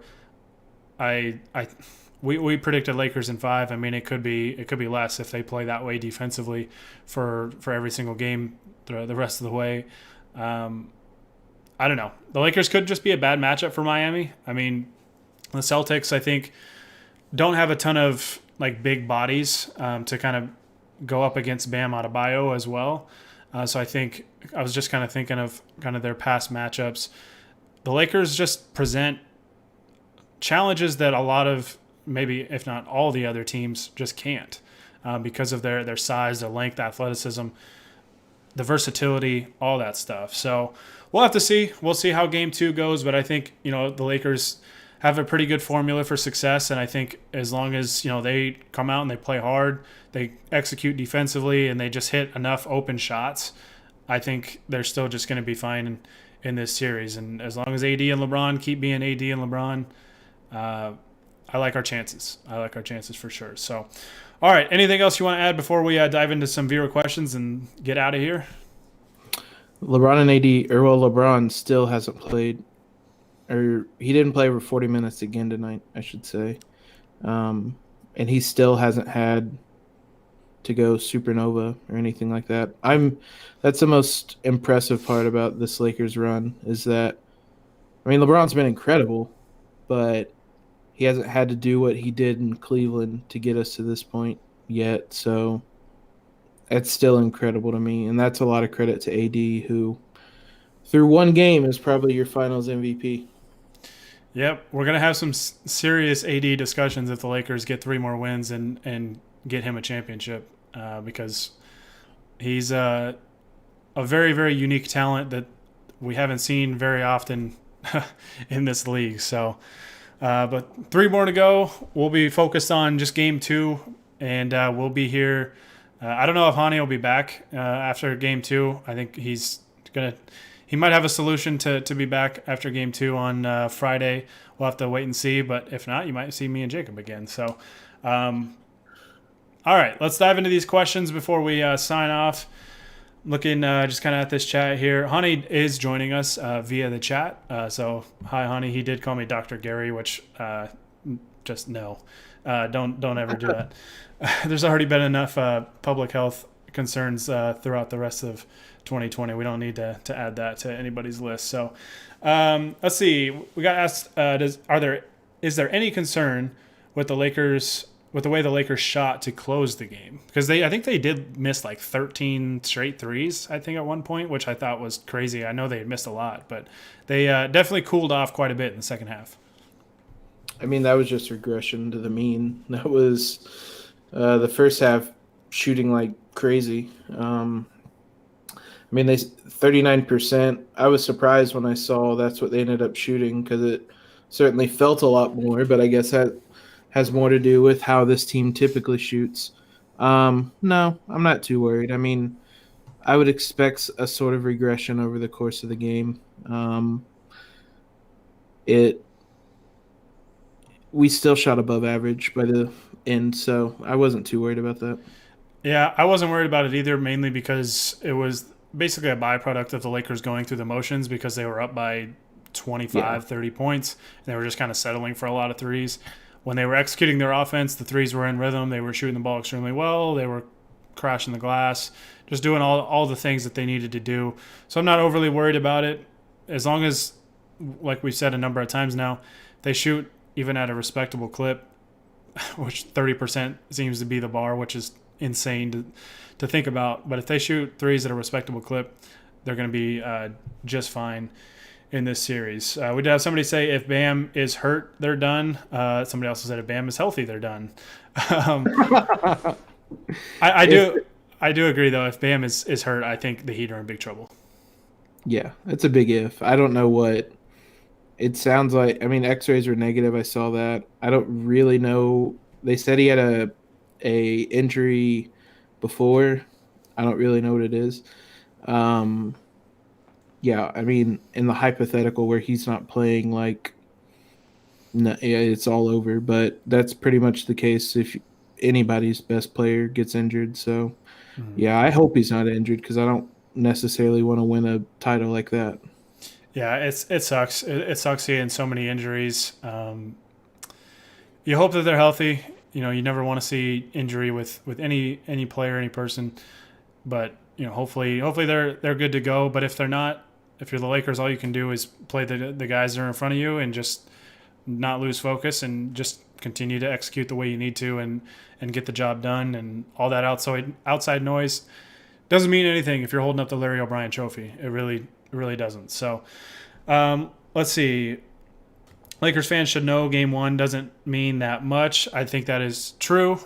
We predicted Lakers in 5. I mean, it could be less if they play that way defensively for every single game the rest of the way. I don't know. The Lakers could just be a bad matchup for Miami. I mean, the Celtics, I think, don't have a ton of like big bodies to kind of go up against Bam Adebayo as well. So I think I was just kind of thinking of kind of their past matchups. The Lakers just present challenges that a lot of, maybe if not all the other teams, just can't because of their size, their length, athleticism, the versatility, all that stuff. So we'll have to see. We'll see how game two goes, but I think, the Lakers have a pretty good formula for success, and I think as long as, they come out and they play hard, they execute defensively, and they just hit enough open shots, I think they're still just going to be fine in this series. And as long as AD and LeBron keep being AD and LeBron, I like our chances. I like our chances for sure. So, all right. Anything else you want to add before we dive into some viewer questions and get out of here? LeBron and LeBron still hasn't played, or he didn't play over 40 minutes again tonight, I should say. And he still hasn't had to go supernova or anything like that. That's the most impressive part about this Lakers run is that, I mean, LeBron's been incredible, but he hasn't had to do what he did in Cleveland to get us to this point yet. So that's still incredible to me. And that's a lot of credit to AD, who through one game is probably your finals MVP. Yep. We're going to have some serious AD discussions if the Lakers get 3 more wins and get him a championship because he's a very, very unique talent that we haven't seen very often in this league. So, but 3 more to go. We'll be focused on just game 2, and we'll be here. I don't know if Hani will be back after game 2. I think he might have a solution to be back after game 2 on Friday. We'll have to wait and see. But if not, you might see me and Jacob again. So, all right, let's dive into these questions before we sign off. Looking just kind of at this chat here. Honey is joining us via the chat. So, hi, Honey. He did call me Dr. Gary, which just no. Don't ever do that. There's already been enough public health concerns throughout the rest of 2020. We don't need to add that to anybody's list. So, let's see. We got asked, is there any concern with the Lakers, with the way the Lakers shot to close the game? Because I think they did miss like 13 straight threes, I think, at one point, which I thought was crazy. I know they had missed a lot, but they definitely cooled off quite a bit in the second half. I mean, that was just regression to the mean. That was the first half shooting like crazy. I mean, they 39%. I was surprised when I saw that's what they ended up shooting because it certainly felt a lot more, but I guess that has more to do with how this team typically shoots. No, I'm not too worried. I mean, I would expect a sort of regression over the course of the game. We still shot above average by the end, so I wasn't too worried about that. Yeah, I wasn't worried about it either, mainly because it was basically a byproduct of the Lakers going through the motions because they were up by 25, 30 points, and they were just kind of settling for a lot of threes. When they were executing their offense, the threes were in rhythm. They were shooting the ball extremely well. They were crashing the glass, just doing all the things that they needed to do. So I'm not overly worried about it, as long as, like we've said a number of times now, they shoot even at a respectable clip, which 30% seems to be the bar, which is insane to think about. But if they shoot threes at a respectable clip, they're going to be just fine in this series. We did have somebody say if Bam is hurt, they're done. Somebody else said if Bam is healthy, they're done. I do agree though. If Bam is hurt, I think the Heat are in big trouble. Yeah, it's a big if. I don't know what it sounds like. I mean, X-rays were negative. I saw that. I don't really know. They said he had a injury before. I don't really know what it is. Yeah, I mean, in the hypothetical where he's not playing, like, no, yeah, it's all over. But that's pretty much the case if anybody's best player gets injured. So, yeah, I hope he's not injured because I don't necessarily want to win a title like that. Yeah, it sucks. It sucks seeing so many injuries. You hope that they're healthy. You know, you never want to see injury with any player, any person. But you know, hopefully they're good to go. But if they're not, if you're the Lakers, all you can do is play the guys that are in front of you and just not lose focus and just continue to execute the way you need to and get the job done. And all that outside noise doesn't mean anything if you're holding up the Larry O'Brien trophy. It really doesn't. So let's see. Lakers fans should know Game 1 doesn't mean that much. I think that is true.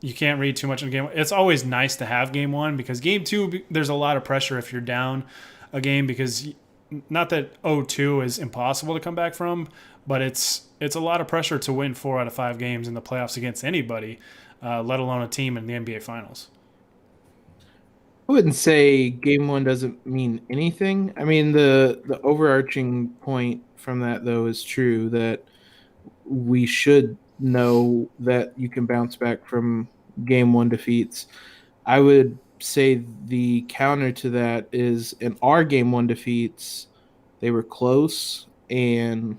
You can't read too much in Game 1. It's always nice to have Game 1 because Game 2, there's a lot of pressure if you're down a game because not that 0-2 is impossible to come back from, but it's a lot of pressure to win 4 out of 5 games in the playoffs against anybody, let alone a team in the NBA Finals. I wouldn't say Game 1 doesn't mean anything. I mean, the overarching point from that, though, is true that we should know that you can bounce back from Game 1 defeats. I would say the counter to that is in our Game 1 defeats, they were close and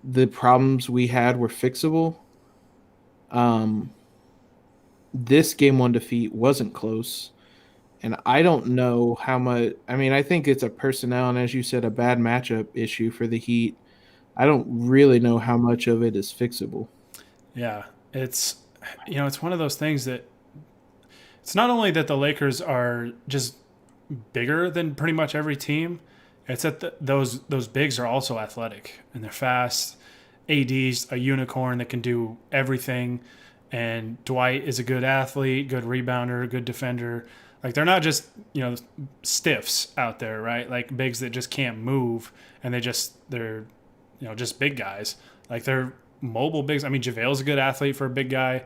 the problems we had were fixable. This Game 1 defeat wasn't close. And I don't know how much. I mean, I think it's a personnel and, as you said, a bad matchup issue for the Heat. I don't really know how much of it is fixable. Yeah, it's one of those things that it's not only that the Lakers are just bigger than pretty much every team. It's that those bigs are also athletic and they're fast. AD's a unicorn that can do everything, and Dwight is a good athlete, good rebounder, good defender. Like they're not just stiffs out there, right? Like bigs that just can't move, and they're just big guys. Like they're mobile bigs. I mean, JaVale's a good athlete for a big guy.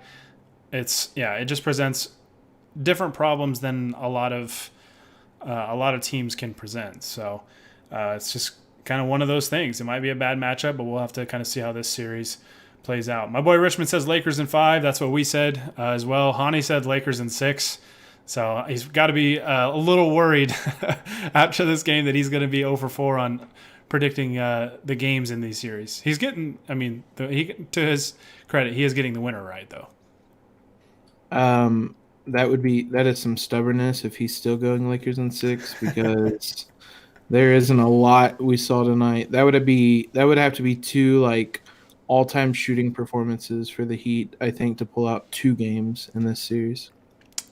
It just presents different problems than a lot of teams can present. So it's just kind of one of those things. It might be a bad matchup, but we'll have to kind of see how this series plays out. My boy Richmond says Lakers in 5. That's what we said as well. Hani said Lakers in 6. So he's got to be a little worried after this game that he's going to be 0 for 4 on predicting the games in these series. He's getting, I mean, to his credit, he is getting the winner right, though. That is some stubbornness if he's still going Lakers in 6 because there isn't a lot we saw tonight. That would have to be 2 like all-time shooting performances for the Heat, I think, to pull out 2 games in this series.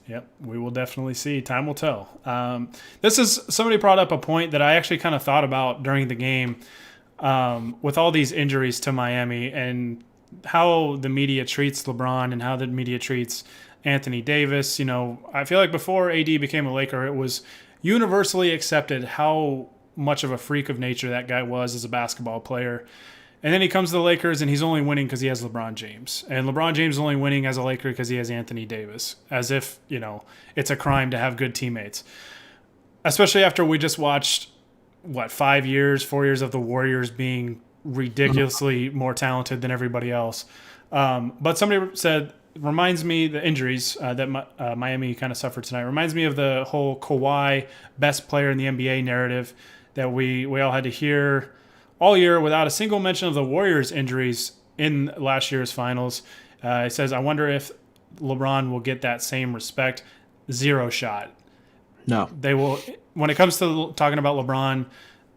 Yep, we will definitely see. Time will tell. Somebody brought up a point that I actually kind of thought about during the game with all these injuries to Miami and how the media treats LeBron and how the media treats Anthony Davis. I feel like before AD became a Laker, it was universally accepted how much of a freak of nature that guy was as a basketball player. And then he comes to the Lakers and he's only winning because he has LeBron James. And LeBron James is only winning as a Laker because he has Anthony Davis. As if, it's a crime to have good teammates. Especially after we just watched, 4 years of the Warriors being ridiculously more talented than everybody else. But somebody said, reminds me, the injuries that Miami kind of suffered tonight, reminds me of the whole Kawhi best player in the NBA narrative that we all had to hear all year without a single mention of the Warriors' injuries in last year's finals. It says, I wonder if LeBron will get that same respect. zero shot. No. They will, when it comes to talking about LeBron,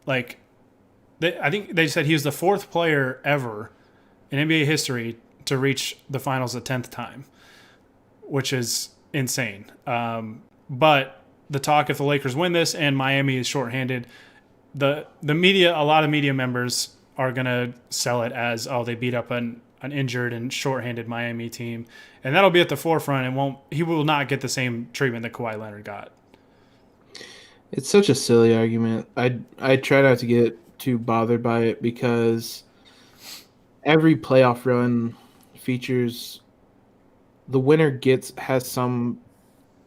like I think they said he was the fourth player ever in NBA history to reach the finals a 10th time, which is insane. But the talk, if the Lakers win this and Miami is shorthanded, the media, a lot of media members are gonna sell it as, oh, they beat up an injured and shorthanded Miami team, and that'll be at the forefront. And he will not get the same treatment that Kawhi Leonard got. It's such a silly argument. I try not to get too bothered by it because every playoff run features the winner has some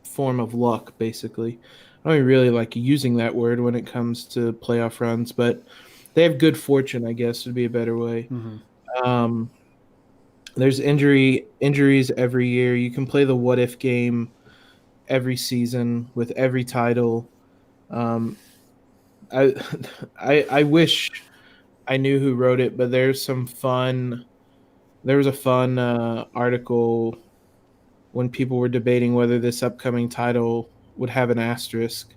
form of luck, basically. I don't really like using that word when it comes to playoff runs, but they have good fortune, I guess, would be a better way. Um, there's injuries every year. You can play the what if game every season with every title. Um, I, I wish I knew who wrote it, but there's some fun. There was a fun article when people were debating whether this upcoming title would have an asterisk,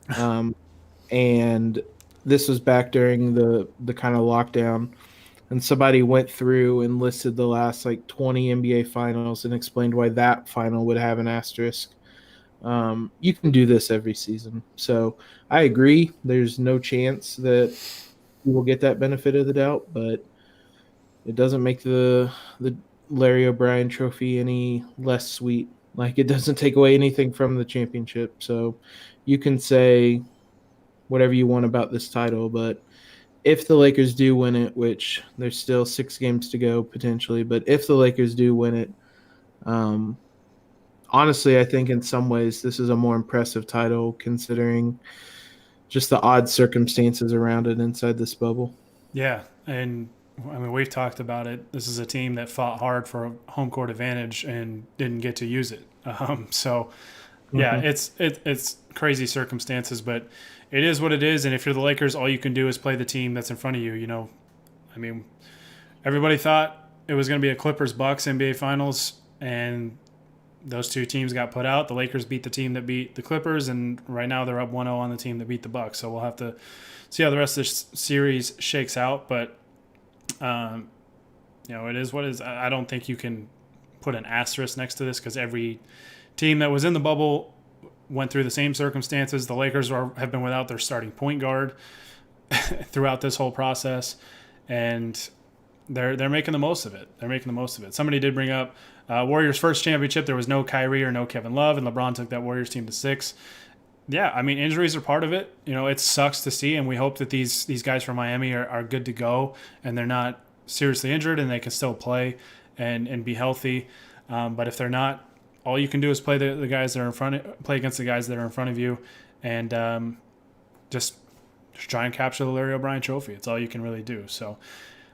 and this was back during the kind of lockdown, and somebody went through and listed the last like 20 NBA finals and explained why that final would have an asterisk. You can do this every season. So I agree. There's no chance that you will get that benefit of the doubt, but it doesn't make the Larry O'Brien trophy any less sweet. Like, it doesn't take away anything from the championship. So you can say whatever you want about this title, but if the Lakers do win it, which there's still 6 games to go potentially, but if the Lakers do win it, honestly, I think in some ways this is a more impressive title considering just the odd circumstances around it inside this bubble. Yeah, and I mean, we've talked about it. This is a team that fought hard for a home court advantage and didn't get to use it. So, yeah, it's crazy circumstances, but it is what it is. And if you're the Lakers, all you can do is play the team that's in front of you. You know, I mean, everybody thought it was going to be a Clippers-Bucks NBA Finals, and those two teams got put out. The Lakers beat the team that beat the Clippers, and right now they're up 1-0 on the team that beat the Bucks. So we'll have to see how the rest of this series shakes out. But you know, it is what it is. I don't think you can put an asterisk next to this because every team that was in the bubble went through the same circumstances. The Lakers have been without their starting point guard throughout this whole process, and they're making the most of it. They're making the most of it. Somebody did bring up Warriors' first championship. There was no Kyrie or no Kevin Love, and LeBron took that Warriors team to 6. Yeah, I mean, injuries are part of it. You know, it sucks to see, and we hope that these guys from Miami are good to go, and they're not seriously injured, and they can still play and be healthy. But if they're not, all you can do is play the guys that are play against the guys that are in front of you, and just try and capture the Larry O'Brien trophy. It's all you can really do. So,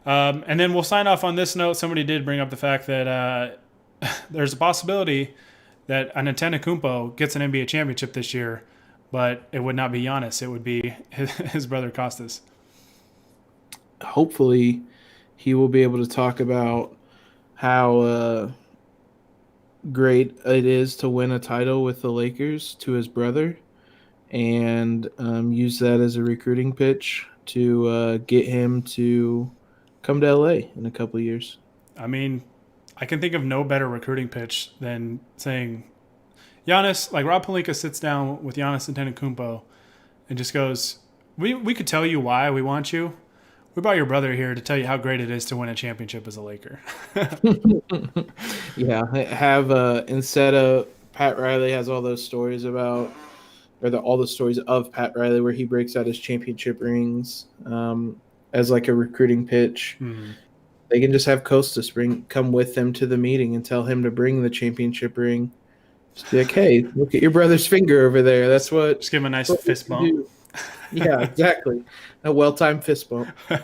and then we'll sign off on this note. Somebody did bring up the fact that there's a possibility that Antetokounmpo gets an NBA championship this year, but it would not be Giannis. It would be his brother Kostas. Hopefully, he will be able to talk about how great it is to win a title with the Lakers to his brother, and use that as a recruiting pitch to get him to come to LA in a couple of years. I mean, I can think of no better recruiting pitch than saying, Giannis, like Rob Pelinka sits down with Giannis Antetokounmpo and just goes, we could tell you why we want you. We brought your brother here to tell you how great it is to win a championship as a Laker. Yeah, have instead of Pat Riley has all those stories about, or all the stories of Pat Riley where he breaks out his championship rings as like a recruiting pitch. Mm-hmm. They can just have Kostas come with them to the meeting and tell him to bring the championship ring. Just be like, hey, look at your brother's finger over there. That's what. Just give him a nice fist bump. Yeah, exactly. A well-timed fist bump. All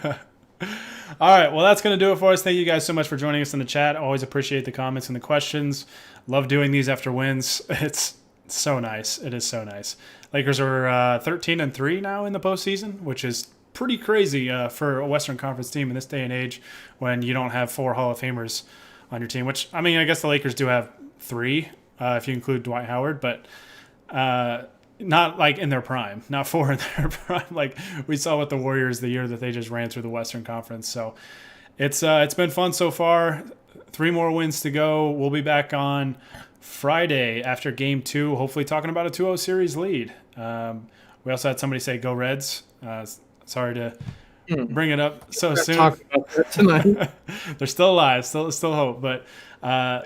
right, well, that's going to do it for us. Thank you guys so much for joining us in the chat. Always appreciate the comments and the questions. Love doing these after wins. It's so nice. It is so nice. Lakers are 13-3 now in the postseason, which is pretty crazy for a Western Conference team in this day and age when you don't have 4 Hall of Famers on your team, which, I mean, I guess the Lakers do have 3 if you include Dwight Howard, but not like in their prime, not four in their prime, like we saw with the Warriors the year that they just ran through the Western Conference. So it's been fun so far. 3 more wins to go. We'll be back on Friday after Game 2, hopefully talking about a 2-0 series lead. We also had somebody say, "Go Reds." Sorry to bring it up so soon. Talk about that tonight. They're still alive, still hope. But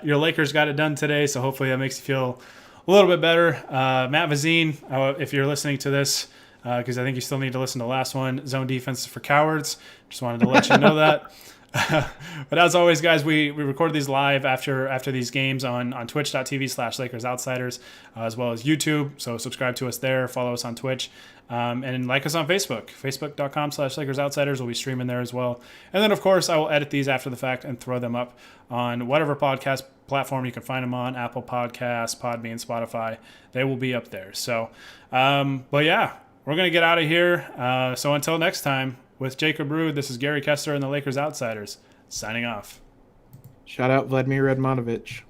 your Lakers got it done today, so hopefully that makes you feel a little bit better. Matt Vazine, if you're listening to this, because I think you still need to listen to the last one, zone defense is for cowards. Just wanted to let you know that. But as always, guys, we record these live after these games on twitch.tv/Lakers Outsiders, as well as YouTube. So subscribe to us there, follow us on Twitch, and like us on Facebook, facebook.com/Lakers Outsiders. We'll be streaming there as well. And then, of course, I will edit these after the fact and throw them up on whatever podcast platform you can find them on, Apple Podcasts, Podbean, Spotify. They will be up there. So, but yeah, we're going to get out of here. So until next time, with Jacob Rude, this is Gary Kessler and the Lakers Outsiders, signing off. Shout out Vladimir Radmanovich.